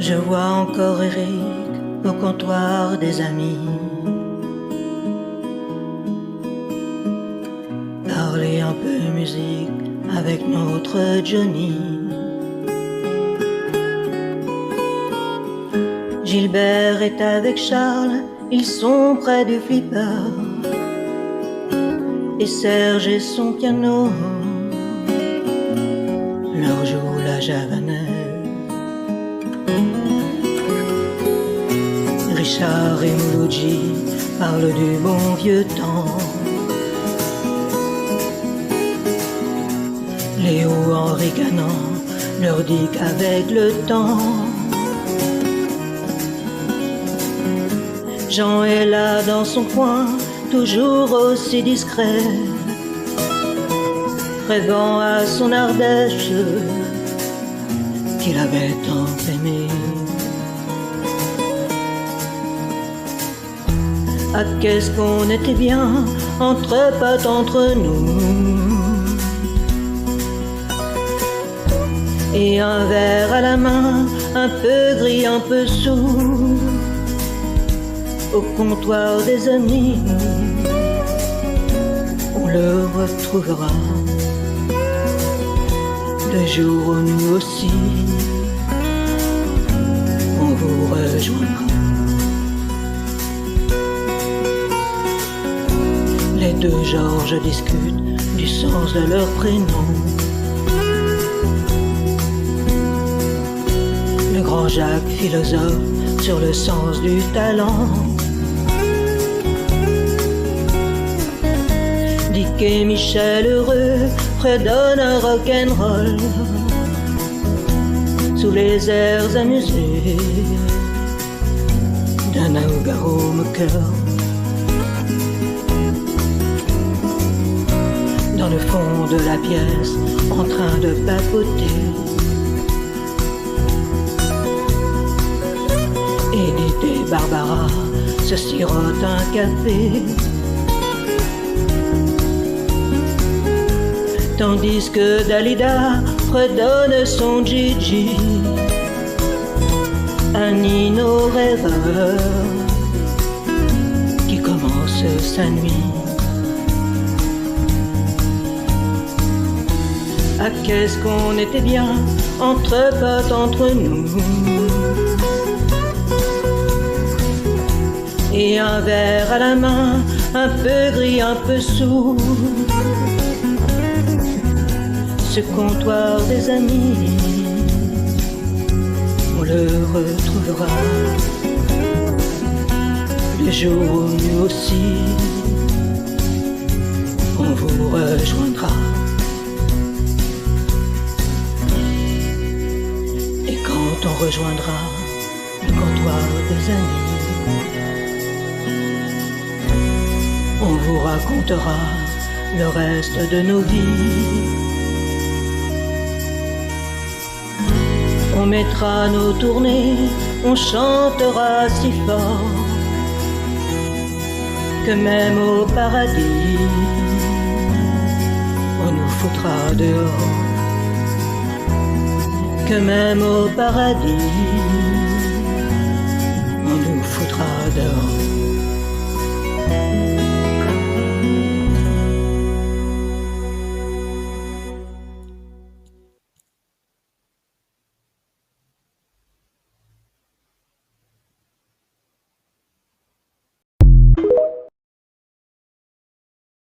Je vois encore Eric au comptoir des amis parler un peu musique avec notre Johnny. Gilbert est avec Charles, ils sont près du flipper. Et Serge et son piano leur joue la javanaise. Richard et Mouloudji parlent du bon vieux temps. Léo, en ricanant, leur dit qu'avec le temps, Jean est là dans son coin, toujours aussi discret, rêvant à son Ardèche qu'il avait tant aimé. Ah, qu'est-ce qu'on était bien, entre potes, entre nous. Et un verre à la main, un peu gris, un peu sourd, au comptoir des amis, on le retrouvera. Le jour où nous aussi, on vous rejoindra. Les deux Georges discutent du sens de leur prénom. Le grand Jacques philosophe sur le sens du talent. Dick et Michel heureux fredonnent un rock'n'roll sous les airs amusés d'un Nougaro moqueur. Dans le fond de la pièce, en train de papoter, Edith et Barbara se sirotent un café, tandis que Dalida fredonne son Gigi, un Nino rêveur qui commence sa nuit. Ah, qu'est-ce qu'on était bien, entre potes, entre nous. Et un verre à la main, un peu gris, un peu sourd, ce comptoir des amis, on le retrouvera. Le jour où nous aussi, on vous rejoindra. Et quand on rejoindra le comptoir des amis, on vous racontera le reste de nos vies. On mettra nos tournées, on chantera si fort que même au paradis, on nous foutra dehors. Que même au paradis, on nous foutra dehors.